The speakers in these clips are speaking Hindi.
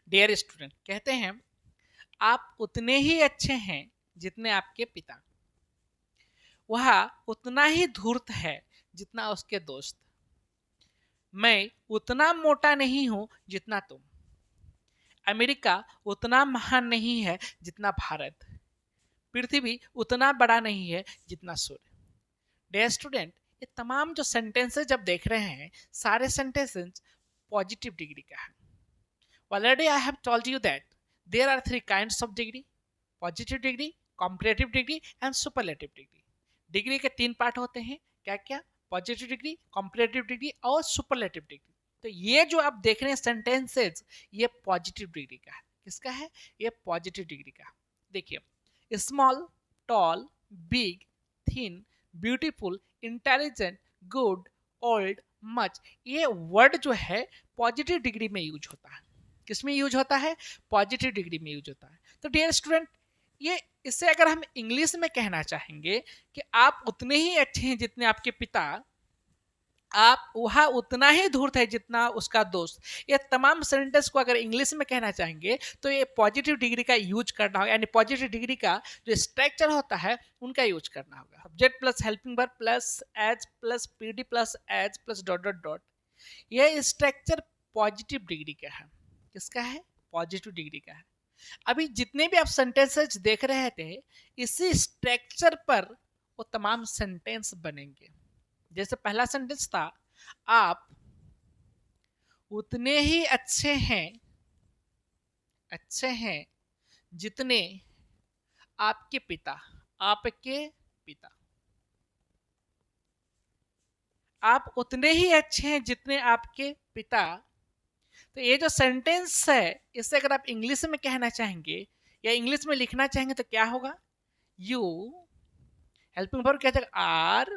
डियर स्टूडेंट, कहते हैं आप उतने ही अच्छे हैं जितने आपके पिता, वह उतना ही धूर्त है जितना उसके दोस्त। मैं उतना मोटा नहीं हूं जितना तुम। अमेरिका उतना महान नहीं है जितना भारत। पृथ्वी उतना बड़ा नहीं है जितना सूर्य। डियर स्टूडेंट, ये तमाम जो सेंटेंसेस जब देख रहे हैं, सारे सेंटेंसेस पॉजिटिव डिग्री का है। Already I have told you that there are three kinds of degree: positive degree, comparative degree and superlative degree. Degree के तीन पार्ट होते हैं, क्या क्या? पॉजिटिव डिग्री, कंपैरेटिव डिग्री और सुपरलेटिव डिग्री। तो ये जो आप देख रहे हैं सेंटेंसेस, ये पॉजिटिव डिग्री का है। किसका है? ये पॉजिटिव डिग्री का। देखिए, small, tall, big, thin, beautiful, intelligent, good, old, much, ये वर्ड जो है पॉजिटिव डिग्री में यूज होता है। किसमें यूज होता है? पॉजिटिव डिग्री में यूज होता है। तो डियर स्टूडेंट, ये इससे अगर हम इंग्लिश में कहना चाहेंगे कि आप उतने ही अच्छे हैं जितने आपके पिता, आप वह उतना ही धूर्त है जितना उसका दोस्त। ये तमाम सेंटेंस को अगर इंग्लिश में कहना चाहेंगे तो ये पॉजिटिव डिग्री का यूज करना होगा, यानी पॉजिटिव डिग्री का जो स्ट्रक्चर होता है उनका यूज करना होगा। Subject plus helping verb plus as plus PD plus as plus dot dot dot, यह स्ट्रक्चर पॉजिटिव डिग्री का है। किसका है? पॉजिटिव डिग्री का है। अभी जितने भी आप सेंटेंसेस देख रहे थे, इसी स्ट्रक्चर पर वो तमाम सेंटेंस बनेंगे। जैसे पहला सेंटेंस था, आप उतने ही अच्छे हैं जितने आपके पिता। आपके पिता, आप उतने ही अच्छे हैं जितने आपके पिता। तो ये जो सेंटेंस है, इसे अगर आप इंग्लिश में कहना चाहेंगे या इंग्लिश में लिखना चाहेंगे तो क्या होगा? यू, हेल्पिंग वर्ब क्या जाएगा? आर,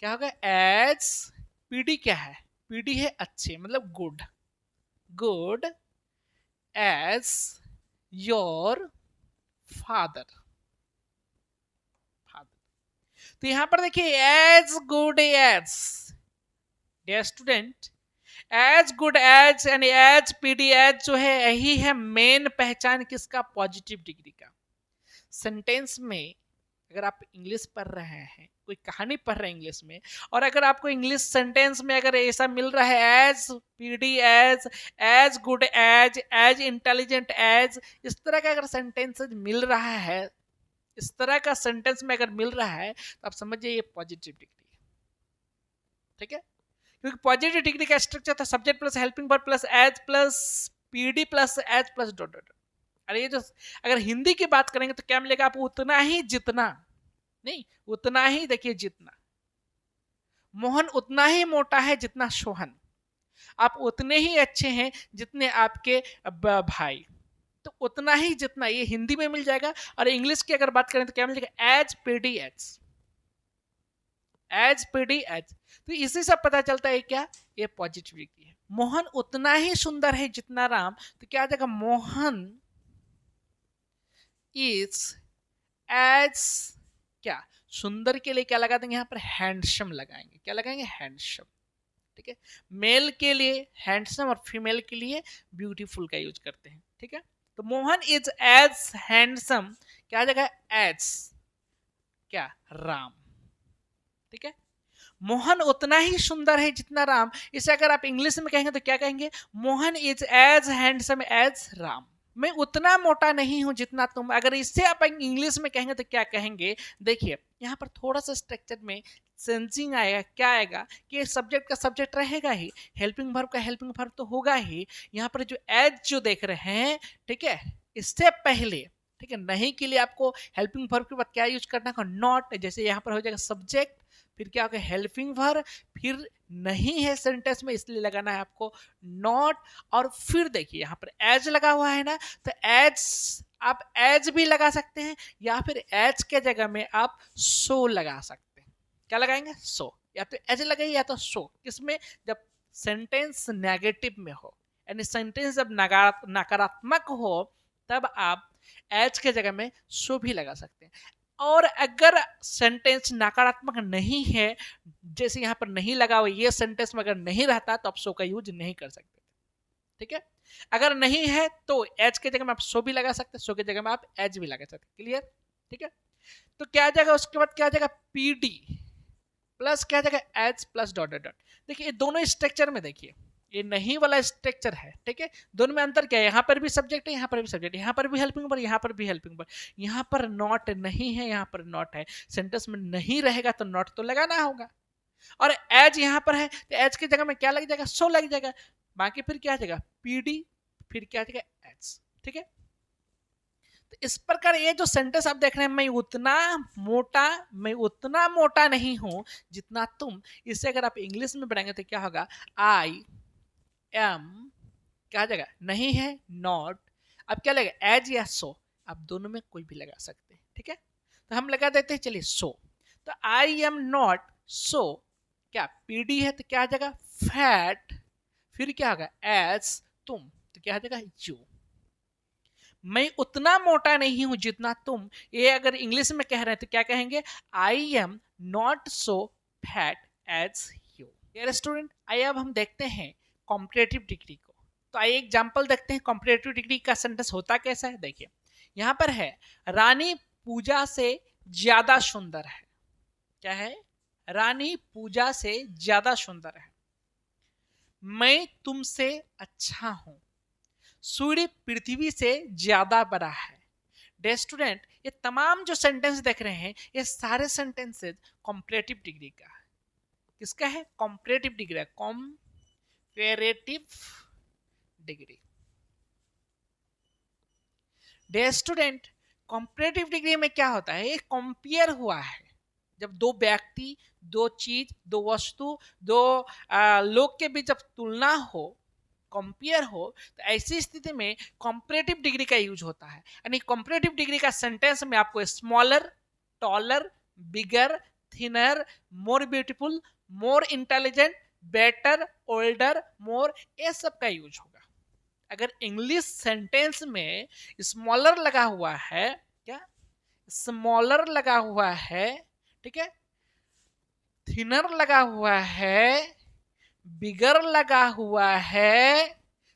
क्या होगा? एज, पीडी क्या है? पीडी है अच्छे, मतलब good. Good as your father. तो यहां पर देखिए, as good as. Dear student, as good as यानी एज पीडी एज जो है, यही है मेन पहचान किसका? पॉजिटिव डिग्री का। सेंटेंस में अगर आप इंग्लिश पढ़ रहे हैं, कोई कहानी पढ़ रहे हैं इंग्लिश में, और अगर आपको इंग्लिश सेंटेंस में अगर ऐसा मिल रहा है as PD as, as good as intelligent as, इस तरह का अगर सेंटेंस मिल रहा है, इस तरह का सेंटेंस में अगर मिल रहा है, तो आप समझिए ये पॉजिटिव डिग्री है। ठीक है, क्योंकि पॉजिटिव डिग्री का स्ट्रक्चर था subject plus helping verb plus as plus PD plus as plus dot dot. अरे ये जो अगर हिंदी की बात करेंगे तो क्या मिलेगा आपको? उतना ही जितना, नहीं उतना ही, देखिए जितना। मोहन उतना ही मोटा है जितना सोहन। आप उतने ही अच्छे हैं जितने आपके भाई। तो उतना ही जितना, ये हिंदी में मिल जाएगा। और इंग्लिश की अगर बात करें तो क्या मिल जाएगा? As PD as, as PD as. तो इसी से पता चलता है क्या? ये पॉजिटिव डिग्री है। मोहन उतना ही सुंदर है जितना राम। तो क्या आ जाएगा? मोहन इज एज, क्या सुंदर के लिए क्या लगा देंगे यहाँ पर? हैंडसम लगाएंगे। क्या लगाएंगे? हैंडसम। ठीक है, मेल के लिए हैंडसम और फीमेल के लिए ब्यूटीफुल का यूज करते हैं। ठीक है, तो मोहन इज एज हैंडसम, क्या आ जाएगा? एज क्या? राम। ठीक है, मोहन उतना ही सुंदर है जितना राम। इसे अगर आप इंग्लिश में कहेंगे तो क्या कहेंगे? Mohan is as handsome as Ram. मैं उतना मोटा नहीं हूं जितना तुम। अगर इससे आप इंग्लिश में कहेंगे तो क्या कहेंगे? देखिए, यहाँ पर थोड़ा सा स्ट्रक्चर में सेंसिंग आएगा। क्या आएगा कि सब्जेक्ट का सब्जेक्ट रहेगा ही, हेल्पिंग वर्ब का हेल्पिंग वर्ब तो होगा ही। यहाँ पर जो एज जो देख रहे हैं, ठीक है, इससे पहले, ठीक है, नहीं के लिए आपको हेल्पिंग वर्ब के बाद क्या यूज करना है? नॉट। जैसे यहाँ पर हो जाएगा सब्जेक्ट, फिर क्या होगा? हेल्पिंग वर्ब, फिर नहीं है सेंटेंस में इसलिए लगाना है आपको नॉट। और फिर देखिए यहाँ पर एज लगा हुआ है ना, तो एज आप एज भी लगा सकते हैं, या फिर एज के जगह में आप सो लगा सकते हैं। क्या लगाएंगे? सो। या तो एज लगाइए या तो सो। किसमें? जब सेंटेंस नेगेटिव में हो, यानी सेंटेंस जब नकारात्मक हो, तब आप एज के जगह में सो भी लगा सकते हैं। और अगर सेंटेंस नकारात्मक नहीं है, जैसे यहाँ पर नहीं लगा हुआ, ये सेंटेंस में अगर नहीं रहता, तो आप सो का यूज नहीं कर सकते। ठीक है, अगर नहीं है तो एच की जगह में आप सो भी लगा सकते हैं, सो की जगह में आप एच भी लगा सकते हैं। क्लियर? ठीक है, तो क्या आ जाएगा, उसके बाद क्या आ जाएगा, पीडी प्लस क्या आ जाएगा, H plus dot dot dot. देखिए ये दोनों स्ट्रक्चर में देखिए ये नहीं वाला स्ट्रक्चर है, ठीक है। दोनों में अंतर क्या है, यहाँ पर भी सब्जेक्ट है, यहाँ पर भी सब्जेक्ट है, यहाँ पर भी हेल्पिंग वर्ब, यहाँ पर भी हेल्पिंग वर्ब। यहाँ पर नॉट नहीं है, यहाँ पर नॉट है। सेंटेंस में नहीं रहेगा तो नॉट तो लगाना होगा। और एज यहाँ पर है तो एज की जगह में क्या लग जाएगा, सो लग जाएगा। बाकी फिर क्या आ जाएगा, पीडी, फिर क्या आ जाएगा, एच। ठीक है, तो इस प्रकार ये जो सेंटेंस आप देख रहे हैं, मैं उतना मोटा नहीं हूं जितना तुम, इसे अगर आप इंग्लिश में बढ़ाएंगे तो क्या होगा, आई एम, क्या आ जाएगा, नहीं है, नॉट। अब क्या लगेगा, एज या सो, आप दोनों में कोई भी लगा सकते हैं। ठीक है, तो हम लगा देते हैं, चलिए सो। तो आई एम नॉट सो, क्या पीडी है तो क्या आ जाएगा, फैट, फिर क्या होगा, एज तुम, तो क्या आ जाएगा, यू। मैं उतना मोटा नहीं हूं जितना तुम, ये अगर इंग्लिश में कह रहे हैं तो क्या कहेंगे, I am not so fat as you. Dear student, आइए अब हम देखते हैं कॉम्परेटिव डिग्री को। तो आइए एग्जांपल देखते हैं कॉम्परेटिव डिग्री का सेंटेंस होता कैसा है। देखिए यहां पर है, रानी पूजा से ज्यादा सुंदर है। क्या है, रानी पूजा से ज्यादा सुंदर है। मैं तुमसे अच्छा हूं, सूर्य पृथ्वी से ज्यादा बड़ा है। डे स्टूडेंट, ये तमाम जो सेंटेंस देख रहे हैं ये सारे सेंटेंसेस कॉम्परेटिव डिग्री का है। किसका है, comparative degree, comparative degree. Day student, comparative degree में क्या होता है, ये कंपेयर हुआ है। जब दो व्यक्ति, दो चीज, दो वस्तु, दो लोग के बीच जब तुलना हो, कंपेयर हो, तो ऐसी स्थिति में कंपैरेटिव डिग्री का यूज होता है। यानी कंपैरेटिव डिग्री का सेंटेंस में आपको smaller, taller, bigger, thinner, more beautiful, more intelligent, better, older, more, ये सब का यूज होगा। अगर इंग्लिश सेंटेंस में स्मॉलर लगा हुआ है, क्या स्मॉलर लगा हुआ है, ठीक है, थिनर लगा हुआ है, बिगर लगा हुआ है,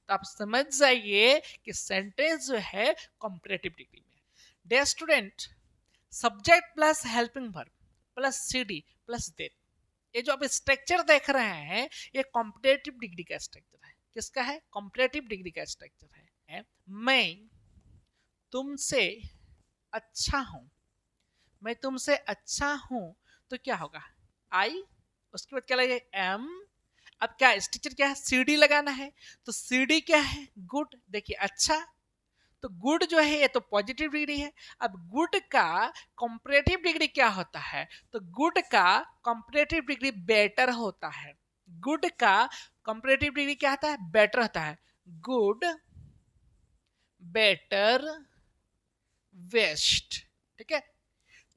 तो आप समझ जाइए कि सेंटेंस जो है कंपैरेटिव डिग्री में। Dear student, subject plus helping verb plus CD plus than, ये जो आप स्ट्रक्चर देख रहे हैं ये कंपैरेटिव डिग्री का स्ट्रक्चर है। किसका है, कंपैरेटिव डिग्री का स्ट्रक्चर है। मैं तुमसे अच्छा हूं, मैं तुमसे अच्छा हूं, तो क्या होगा, आई, उसके बाद क्या लगेगा, एम। अब क्या स्ट्रक्चर क्या है, सीडी लगाना है, तो सीडी क्या है, गुड। देखिए अच्छा, तो गुड जो है ये तो पॉजिटिव डिग्री है। अब गुड का कंपैरेटिव डिग्री क्या होता है, तो गुड का कंपैरेटिव डिग्री बेटर होता है। गुड का कंपैरेटिव डिग्री क्या होता है, बेटर होता है। Good, better, worst. ठीक है,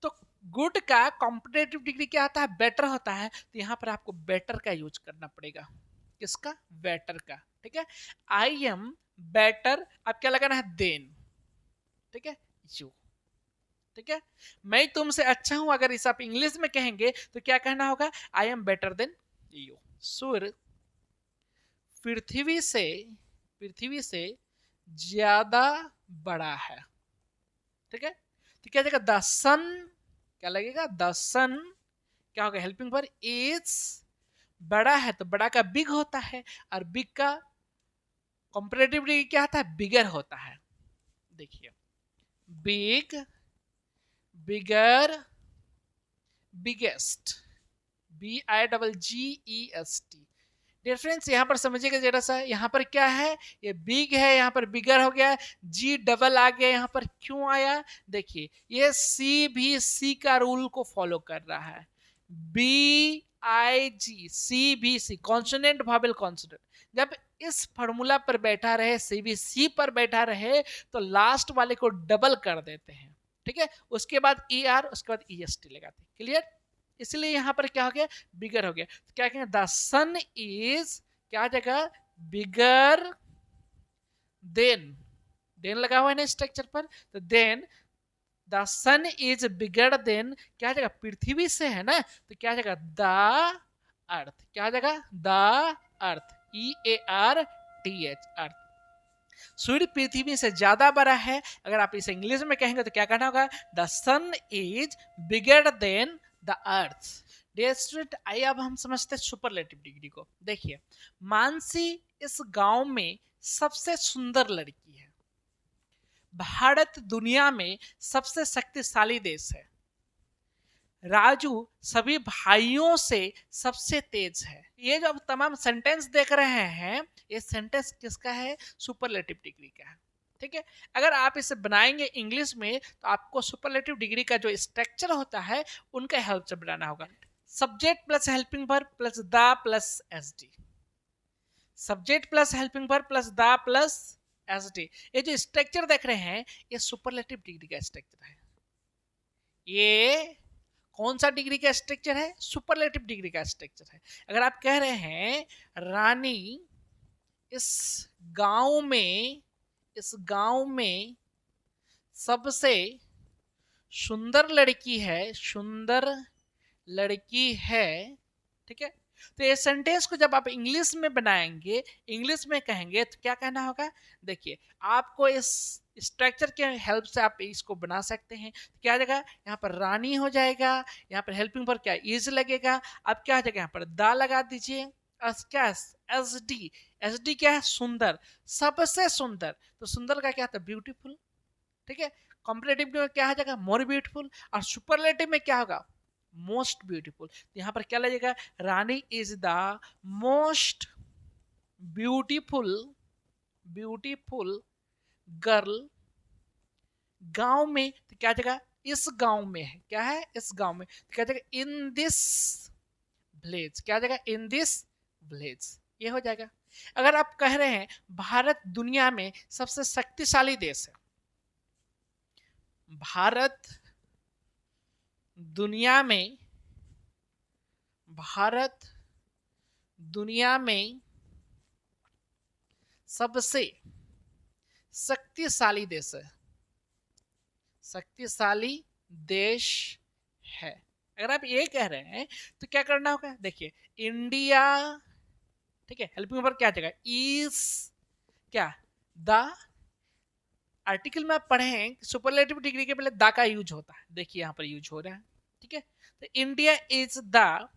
तो गुड का कंपैरेटिव डिग्री क्या आता है, बेटर होता है। तो यहां पर आपको बेटर का यूज करना पड़ेगा। किसका, बेटर का। ठीक है, आई एम बेटर, अब क्या लगाना है, देन। ठीक है, यू। ठीक है, मैं तुमसे अच्छा हूं, अगर इसे आप इंग्लिश में कहेंगे तो क्या कहना होगा, I am better than you. सूर्य पृथ्वी से ज्यादा बड़ा है। ठीक है, तो क्या जाएगा, द सन, क्या लगेगा, द सन, क्या होगा, हेल्पिंग वर्ब इज, बड़ा है तो बड़ा का बिग होता है, और बिग का कंपैरेटिव डिग्री क्या होता है, बिगर होता है। देखिए बिग, बिगर, बिगेस्ट, BIGGEST। डिफरेंस यहाँ पर समझिएगा जरा सा, यहाँ पर क्या है, ये बिग है, यहाँ पर बिगर हो गया, जी डबल आ गया, यहाँ पर क्यों आया, देखिए ये सी भी सी का रूल को फॉलो कर रहा है। BIG, सी भी सी, कॉन्सोनेंट वोवेल कॉन्सोनेंट, जब इस फॉर्मूला पर बैठा रहे, सी भी सी पर बैठा रहे, तो लास्ट वाले को डबल कर देते हैं। ठीक है, उसके बाद ER, उसके बाद EST लगाते हैं। क्लियर, इसलिए यहां पर क्या हो गया, बिगर हो गया। तो क्या कहेंगे, द सन इज, क्या जगह, बिगर देन लगा हुआ है ना स्ट्रक्चर पर, तो than the sun is bigger than, क्या जगह, पृथ्वी से है ना, तो क्या जगह, द अर्थ, क्या जगह, द अर्थ, EARTH, अर्थ। सूर्य पृथ्वी से ज्यादा बड़ा है। अगर आप इसे इंग्लिश में कहेंगे तो क्या कहना होगा? The sun is bigger than the earth. Dear student, आइए अब हम समझते हैं सुपरलेटिव डिग्री को। देखिए, मानसी इस गांव में सबसे सुंदर लड़की है। भारत दुनिया में सबसे शक्तिशाली देश है। राजू सभी भाइयों से सबसे तेज है। ये जो अब तमाम सेंटेंस देख रहे हैं, ये सेंटेंस किसका है? सुपरलेटिव डिग्री का है। ठीक है, अगर आप इसे बनाएंगे इंग्लिश में तो आपको सुपरलेटिव डिग्री का जो स्ट्रक्चर होता है उनका हेल्प से बनाना होगा। Subject plus helping verb plus the plus S D. Subject plus helping verb plus the plus S D. ये जो स्ट्रक्चर देख रहे हैं ये सुपरलेटिव डिग्री का स्ट्रक्चर है। ये कौन सा डिग्री का स्ट्रक्चर है? सुपरलेटिव डिग्री का स्ट्रक्चर है। अगर आप कह रहे हैं रानी इस गांव में सबसे सुंदर लड़की है, सुंदर लड़की है। ठीक है, तो ये सेंटेंस को जब आप इंग्लिश में बनाएंगे, इंग्लिश में कहेंगे तो क्या कहना होगा? देखिए, आपको इस स्ट्रक्चर के हेल्प से आप इसको बना सकते हैं। तो क्या आ जाएगा? यहाँ पर रानी हो जाएगा, यहाँ पर हेल्पिंग पर क्या इज लगेगा। अब क्या हो जाएगा? यहाँ पर दा लगा दीजिए। क्या एस डी, एस डी क्या है? सुंदर, सबसे सुंदर। तो सुंदर का क्या था? ब्यूटीफुल। ठीक है, कॉम्परेटिव में क्या हो जाएगा? More beautiful. और सुपरलेटिव में क्या होगा? Most beautiful. तो यहां पर क्या लगेगा? Rani is the most beautiful girl गांव में। तो क्या जगह? इस गांव में है। क्या है? इस गांव में। तो क्या जगह? In this village. क्या जगह? In this village. ये हो जाएगा। अगर आप कह रहे हैं भारत दुनिया में सबसे शक्तिशाली देश है, भारत दुनिया में सबसे शक्तिशाली देश है, शक्तिशाली देश है। अगर आप ये कह रहे हैं तो क्या करना होगा? देखिए, इंडिया। ठीक है, हेल्पिंग वर्ब क्या जगह? इज क्या? द। आर्टिकल में आप पढ़े हैं सुपरलेटिव डिग्री के पहले द का यूज होता है। देखिए यहां पर यूज हो रहा है। ठीक है, तो India is the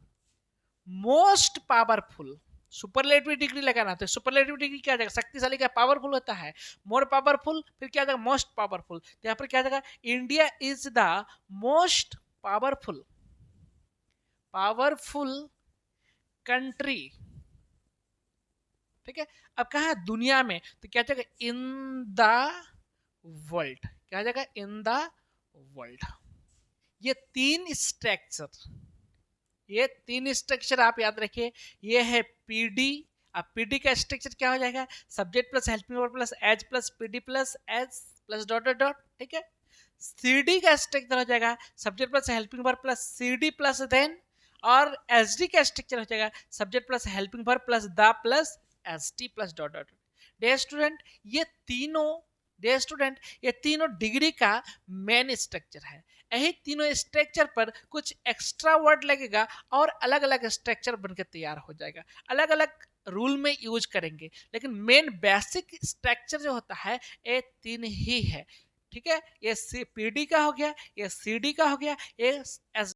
most powerful. Superlative degree लगाना, तो सुपरलेटिव डिग्री क्या जाएगा? शक्तिशाली का पावरफुल होता है, मोर पावरफुल, फिर क्या जाएगा? Most powerful. तो यहाँ पर क्या जाएगा? India is the most powerful country. ठीक है, अब कहा है? दुनिया में। तो क्या जाएगा? In the world. क्या जाएगा? In the world. ये तीन स्ट्रक्चर आप याद रखिए। ये है पीडी। अब पीडी का स्ट्रक्चर क्या हो जाएगा? Subject plus helping verb plus as plus PD plus as plus dot dot dot. ठीक है, सीडी का स्ट्रक्चर हो जाएगा subject plus helping verb plus CD plus than. और एसडी का स्ट्रक्चर हो जाएगा subject plus helping verb plus the plus SD plus dot dot. Dear student, ये तीनों डिग्री का मेन स्ट्रक्चर है। यही तीनों स्ट्रक्चर पर कुछ एक्स्ट्रा वर्ड लगेगा और अलग अलग स्ट्रक्चर बनकर तैयार हो जाएगा। अलग अलग रूल में यूज करेंगे, लेकिन मेन बेसिक स्ट्रक्चर जो होता है ये तीन ही है। ठीक है, ये पीडी का हो गया, ये सीडी का हो गया, ये एस